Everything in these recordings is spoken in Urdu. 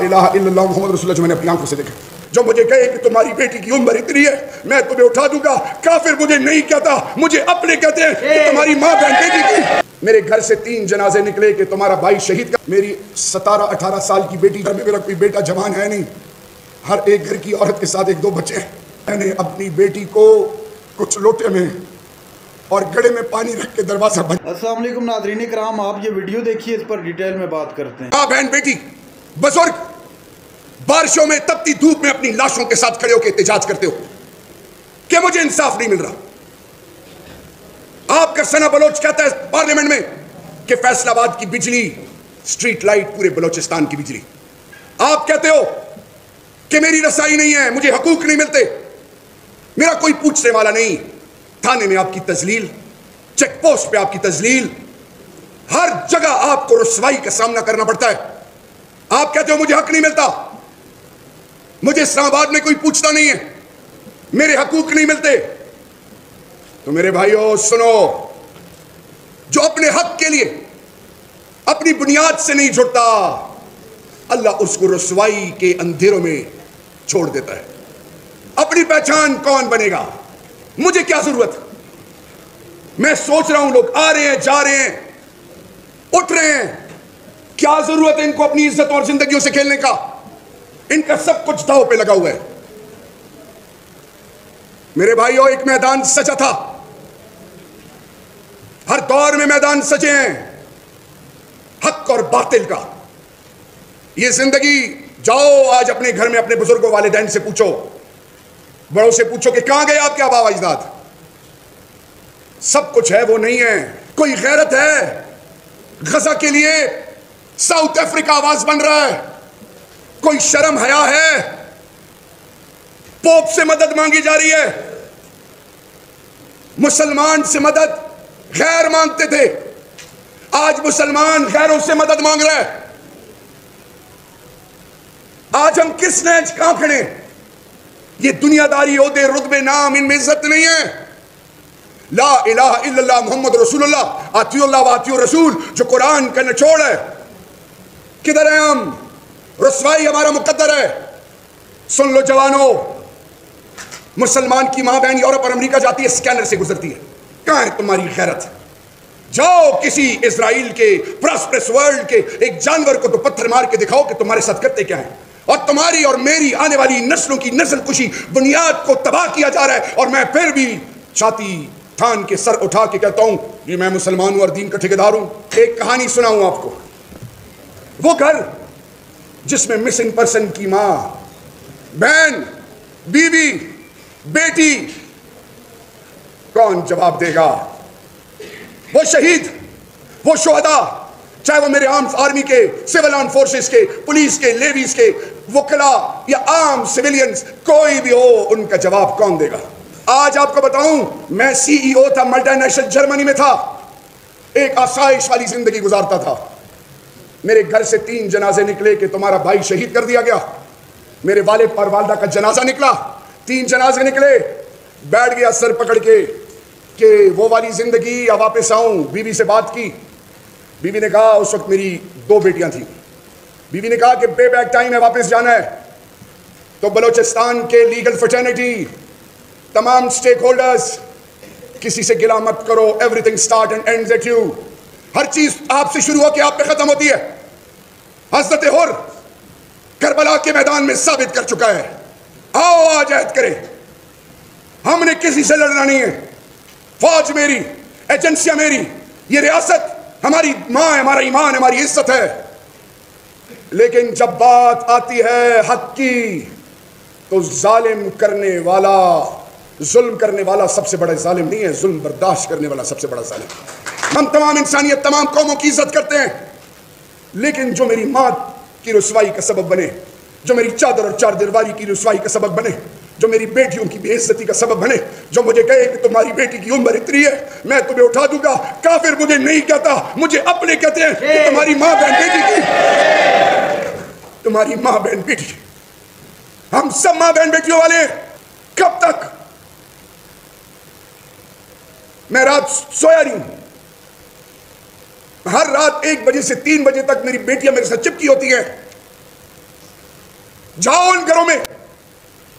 الہ الا اللہ محمد رسول اللہ جو میں نے اپنی آنکھوں سے دیکھا، جو مجھے کہے کہ تمہاری بیٹی کی عمر اتنی ہے میں تمہیں اٹھا دوں گا، کافر مجھے نہیں کہتا، مجھے اپنے کہتے ہیں کہ تمہاری ماں بہن بیٹی کی۔ میرے گھر سے 3 جنازے نکلے کہ تمہارا بھائی شہید کا، میری 17-18 سال کی بیٹی، گھر میں میرا کوئی بیٹا جوان ہے نہیں، ہر ایک گھر کی عورت کے ساتھ 1-2 بچے ہیں۔ میں نے اپنی بیٹی کو کچھ لوٹے میں اور گڑے میں پانی رکھ کے دروازہ بند۔ السلام علیکم ناظرین کرام، آپ یہ ویڈیو دیکھیے، اس پر ڈیٹیل میں بات کرتے ہیں۔ ماں بہن بیٹی بزرگ بارشوں میں تپتی دھوپ میں اپنی لاشوں کے ساتھ کھڑے ہو کے احتجاج کرتے ہو کہ مجھے انصاف نہیں مل رہا۔ آپ کا ثنا بلوچ کہتا ہے پارلیمنٹ میں کہ فیصل آباد کی بجلی سٹریٹ لائٹ پورے بلوچستان کی بجلی، آپ کہتے ہو کہ میری رسائی نہیں ہے، مجھے حقوق نہیں ملتے، میرا کوئی پوچھنے والا نہیں۔ تھانے میں آپ کی تذلیل، چیک پوسٹ پہ آپ کی تذلیل، ہر جگہ آپ کو رسوائی کا سامنا کرنا پڑتا ہے۔ آپ کہتے ہو مجھے حق نہیں ملتا، مجھے اسلام آباد میں کوئی پوچھتا نہیں ہے، میرے حقوق نہیں ملتے۔ تو میرے بھائیو سنو، جو اپنے حق کے لیے اپنی بنیاد سے نہیں جھڑتا، اللہ اس کو رسوائی کے اندھیروں میں چھوڑ دیتا ہے۔ اپنی پہچان کون بنے گا؟ مجھے کیا ضرورت؟ میں سوچ رہا ہوں لوگ آ رہے ہیں جا رہے ہیں اٹھ رہے ہیں، کیا ضرورت ہے ان کو اپنی عزت اور زندگیوں سے کھیلنے کا؟ ان کا سب کچھ داؤ پہ لگا ہوا ہے۔ میرے بھائیوں ایک میدان سجا تھا، ہر دور میں میدان سجے ہیں حق اور باطل کا۔ یہ زندگی، جاؤ آج اپنے گھر میں اپنے بزرگوں والدین سے پوچھو، بڑوں سے پوچھو کہ کہاں گئے آپ کے آبا و اجداد؟ سب کچھ ہے وہ نہیں ہے۔ کوئی غیرت ہے؟ غزہ کے لیے ساؤتھ افریقہ آواز بن رہا ہے۔ کوئی شرم حیا ہے؟ پوپ سے مدد مانگی جا رہی ہے۔ مسلمان سے مدد غیر مانگتے تھے، آج مسلمان غیروں سے مدد مانگ رہا ہے۔ آج ہم کس نیچ کہاں کھڑے؟ یہ دنیا داری، عہدے، رتبے، نام، ان میں عزت نہیں ہے۔ لا الہ الا اللہ محمد رسول اللہ، آتیو اللہ و آتیو رسول، جو قرآن کا نچوڑ ہے۔ کدھر ہیں ہم؟ رسوائی ہمارا مقدر ہے۔ سن لو جوانو، مسلمان کی ماں بہن یورپ اور امریکہ جاتی ہے، سکینر سے گزرتی ہے، کہاں ہے تمہاری غیرت؟ جاؤ کسی اسرائیل کے پراسپرس ورلڈ کے ایک جانور کو تو پتھر مار کے دکھاؤ کہ تمہارے ساتھ کرتے کیا ہیں۔ اور تمہاری اور میری آنے والی نسلوں کی نسل کشی، بنیاد کو تباہ کیا جا رہا ہے۔ اور میں پھر بھی چھاتی تھان کے سر اٹھا کے کہتا ہوں کہ میں مسلمان ہوں اور دین کا ٹھیکیدار ہوں۔ ایک کہانی سناؤں آپ کو۔ وہ گھر جس میں مسنگ پرسن کی ماں، بہن، بیوی، بیٹی، کون جواب دے گا؟ وہ شہید، وہ شہداء، چاہے وہ میرے عام آرمی کے، سول آرم فورسز کے، پولیس کے، لیویز کے، وکلا یا عام سویلینز، کوئی بھی ہو، ان کا جواب کون دے گا؟ آج آپ کو بتاؤں، میں سی ای او تھا، ملٹی نیشنل جرمنی میں تھا، ایک آسائش والی زندگی گزارتا تھا۔ میرے گھر سے 3 جنازے نکلے کہ تمہارا بھائی شہید کر دیا گیا۔ میرے والد اور والدہ کا جنازہ نکلا، 3 جنازے نکلے۔ بیٹھ گیا سر پکڑ کے کہ وہ والی زندگی یا واپس آؤں۔ بیوی سے بات کی، بیوی نے کہا، اس وقت میری 2 بیٹیاں تھیں، بیوی نے کہا کہ پے بیک ٹائم ہے، واپس جانا ہے۔ تو بلوچستان کے لیگل فرٹرنیٹی، تمام سٹیک ہولڈرز، کسی سے گلا مت کرو، everything start and ends at you. ہر چیز آپ سے شروع ہو کے آپ پہ ختم ہوتی ہے۔ حضرت حر کربلا کے میدان میں ثابت کر چکا ہے۔ آؤ آج عہد کریں، ہم نے کسی سے لڑنا نہیں ہے۔ فوج میری، ایجنسیاں میری، یہ ریاست ہماری ماں ہے، ہمارا ایمان، ہماری عزت ہے۔ لیکن جب بات آتی ہے حق کی تو ظالم کرنے والا، ظلم کرنے والا سب سے بڑا ظالم نہیں ہے، ظلم برداشت کرنے والا سب سے بڑا ظالم۔ ہم تمام انسانیت، تمام قوموں کی عزت کرتے ہیں، لیکن جو میری ماں کی رسوائی کا سبب بنے، جو میری چادر اور چار دیواری کی رسوائی کا سبب بنے، جو میری بیٹیوں کی بے عزتی کا سبب بنے، جو مجھے کہے کہ تمہاری بیٹی کی عمر اتنی ہے میں تمہیں اٹھا دوں گا، کافر مجھے نہیں کہتا، مجھے اپنے کہتے ہیں کہ تمہاری ماں بہن بیٹی کی، تمہاری ماں بہن بیٹی، ہم سب ماں بہن بیٹیوں والے ہیں۔ کب تک؟ میں رات سویا نہیں ہوں، ہر رات 1 بجے سے 3 بجے تک میری بیٹیاں میرے ساتھ چپکی ہوتی ہیں۔ جاؤ ان گھروں میں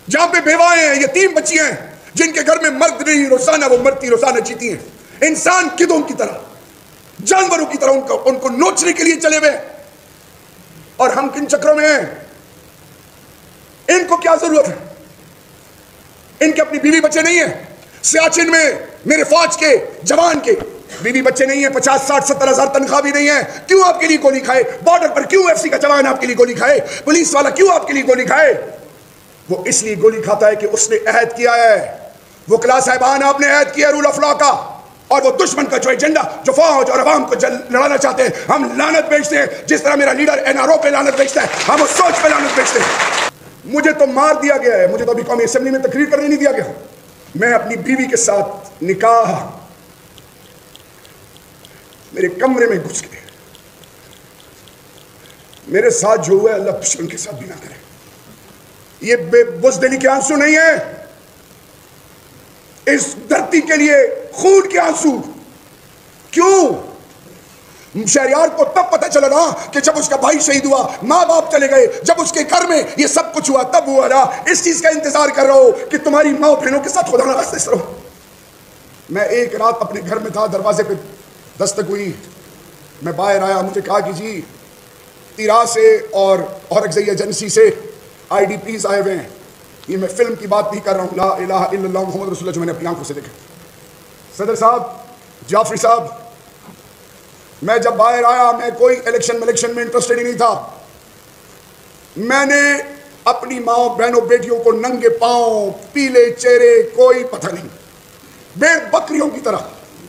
جہاں پہ بیوائیں ہیں، یتیم بچیاں ہیں، جن کے گھر میں مرد نہیں، روزانہ وہ مرتی روزانہ جیتی ہیں، انسان کدوں کی طرح، جانوروں کی طرح ان کو نوچنے کے لیے چلے ہوئے، اور ہم کن چکروں میں ہیں؟ ان کو کیا ضرورت ہے؟ ان کے اپنی بیوی بچے نہیں ہیں؟ سیاچن میں میرے فوج کے جوان کے بیوی بچے نہیں ہیں، 50 60 70 ہزار تنخواہ بھی نہیں ہے، کیوں آپ کے لیے گولی کھائے؟ بارڈر پر کیوں ایف سی کا جوان آپ کے لیے گولی کھائے؟ پولیس والا کیوں آپ کے لیے گولی کھائے؟ وہ اس لیے گولی کھاتا ہے کہ اس نے عہد کیا ہے، وکلا صاحبان آپ نے عہد کیا رول آف لا کا، اور وہ دشمن کا جو ایجنڈا جو فوج اور عوام کو لڑانا چاہتے ہیں، ہم لعنت بیچتے ہیں، جس طرح میرا لیڈر این آر او پہ لعنت بیچتا ہے، ہم اس سوچ پہ لعنت بیچتے ہیں۔ مجھے تو مار دیا گیا ہے، مجھے تو ابھی قومی اسمبلی میں تقریر کرنے نہیں دیا گیا، میں اپنی بیوی کے ساتھ نکاح میرے کمرے میں گھس گئے، میرے ساتھ جو ہوا ہے اللہ دشمن کے ساتھ بھی نہ کرے۔ یہ بے بزدلی کے آنسو نہیں ہے، اس دھرتی کے لیے خون کے آنسو۔ کیوں؟ شہریار کو تب پتہ چلا نا کہ جب اس کا بھائی شہید ہوا، ماں باپ چلے گئے، جب اس کے گھر میں یہ سب کچھ ہوا تب ہوا نا۔ اس چیز کا انتظار کر رہا ہو کہ تمہاری ماں بہنوں کے ساتھ خدا نہ خاصہ رہو۔ میں ایک رات اپنے گھر میں تھا، دروازے پہ دستک ہوئی، میں باہر آیا، مجھے کہا کہ جی تیرا سے اور اورکزئی ایجنسی سے آئی ڈی پیز آئے ہوئے ہیں۔ یہ میں فلم کی بات نہیں کر رہا ہوں، لا الہ الا اللہ محمد رسول اللہ، جو میں نے اپنی آنکھوں سے دیکھا۔ صدر صاحب، جعفری صاحب، میں جب باہر آیا، میں کوئی الیکشن میں انٹرسٹڈ ہی نہیں تھا۔ میں نے اپنی ماں بہنوں بیٹیوں کو ننگے پاؤں، پیلے چہرے، کوئی پتہ نہیں، بھیڑ بکریوں کی طرح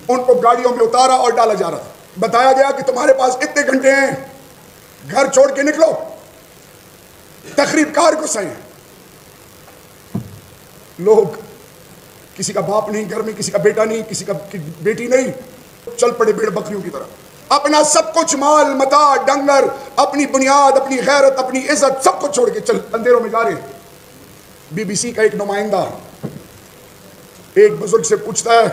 ان کو گاڑیوں میں اتارا اور ڈالا جا رہا تھا۔ بتایا گیا کہ تمہارے پاس اتنے گھنٹے ہیں، گھر چھوڑ کے نکلو، تخریب کار کو سہیں۔ لوگ، کسی کا باپ نہیں گھر میں، کسی کا بیٹا نہیں، کسی کا بیٹی نہیں، چل پڑے بھیڑ بکریوں کی طرح، اپنا سب کچھ، مال متاع، ڈنگر، اپنی بنیاد، اپنی غیرت، اپنی عزت، سب کچھ چھوڑ کے چل اندھیروں میں جا رہے ہیں۔ بی بی سی کا ایک نمائندہ ایک بزرگ سے پوچھتا ہے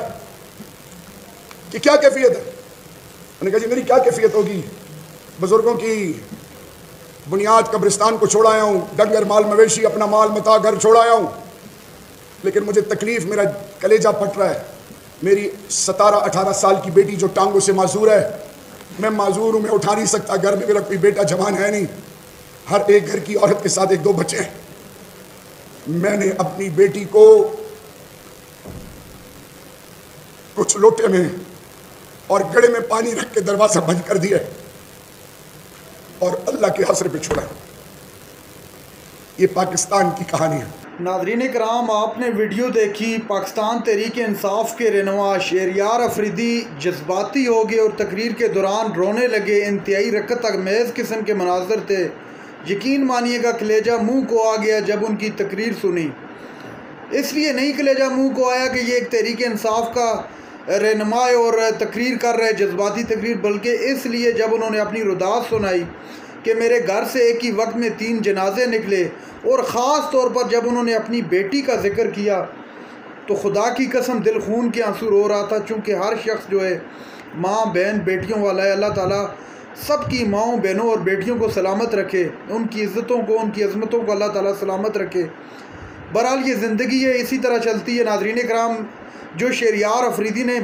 کہ کیا کیفیت ہے؟ میں نے کہا جی میری کیا کیفیت ہوگی، بزرگوں کی بنیاد قبرستان کو چھوڑ آیا ہوں، ڈنگر مال مویشی، اپنا مال متاع، گھر چھوڑ آیا ہوں، لیکن مجھے تکلیف، میرا کلیجہ پھٹ رہا ہے۔ میری 17-18 سال کی بیٹی جو ٹانگوں سے معذور ہے، میں معذور ہوں، میں اٹھا نہیں سکتا، گھر میں میرا کوئی بیٹا جوان ہے نہیں، ہر ایک گھر کی عورت کے ساتھ 1-2 بچے ہیں۔ میں نے اپنی بیٹی کو کچھ لوٹے میں اور گڑے میں پانی رکھ کے دروازہ بند کر دیا اور اللہ کے حسرے پہ چھوڑا۔ یہ پاکستان کی کہانی ہے۔ ناظرین کرام، آپ نے ویڈیو دیکھی، پاکستان تحریک انصاف کے رہنما شہریار افریدی جذباتی ہو گئے اور تقریر کے دوران رونے لگے۔ انتہائی رقت آمیز قسم کے مناظر تھے، یقین مانیے گا کلیجہ منہ کو آ گیا جب ان کی تقریر سنی۔ اس لیے نہیں کلیجہ منہ کو آیا کہ یہ ایک تحریک انصاف کا رہنما اور تقریر کر رہے جذباتی تقریر، بلکہ اس لیے جب انہوں نے اپنی رداعت سنائی کہ میرے گھر سے ایک ہی وقت میں 3 جنازے نکلے، اور خاص طور پر جب انہوں نے اپنی بیٹی کا ذکر کیا تو خدا کی قسم دل خون کے آنسو رو رہا تھا، چونکہ ہر شخص جو ہے ماں بہن بیٹیوں والا ہے۔ اللہ تعالیٰ سب کی ماؤں بہنوں اور بیٹیوں کو سلامت رکھے، ان کی عزتوں کو، ان کی عظمتوں کو اللہ تعالیٰ سلامت رکھے۔ بہرحال یہ زندگی ہے، اسی طرح چلتی ہے۔ ناظرین کرام، جو شہریار افریدی نے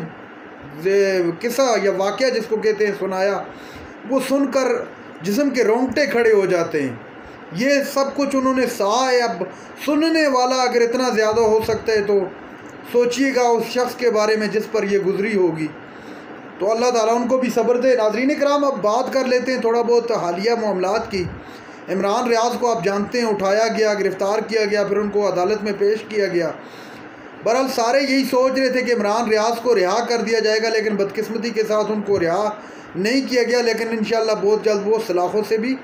قصہ یا واقعہ جس کو کہتے ہیں سنایا، وہ سن کر جسم کے رونگٹے کھڑے ہو جاتے ہیں۔ یہ سب کچھ انہوں نے سہا ہے۔ اب سننے والا اگر اتنا زیادہ ہو سکتا ہے تو سوچئے گا اس شخص کے بارے میں جس پر یہ گزری ہوگی، تو اللہ تعالیٰ ان کو بھی صبر دے۔ ناظرین کرام، اب بات کر لیتے ہیں تھوڑا بہت حالیہ معاملات کی۔ عمران ریاض کو آپ جانتے ہیں، اٹھایا گیا، گرفتار کیا گیا، پھر ان کو عدالت میں پیش کیا گیا۔ بہرحال سارے یہی سوچ رہے تھے کہ عمران ریاض کو رہا کر دیا جائے گا، لیکن بدقسمتی کے ساتھ ان کو رہا نہیں کیا گیا، لیکن انشاءاللہ بہت جلد وہ سلاخوں سے بھی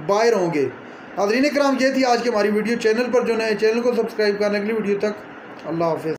باہر ہوں گے۔ ناظرین کرام، یہ تھی آج کی ہماری ویڈیو۔ چینل پر جو نئے، چینل کو سبسکرائب کرنے کے لیے ویڈیو تک اللہ حافظ۔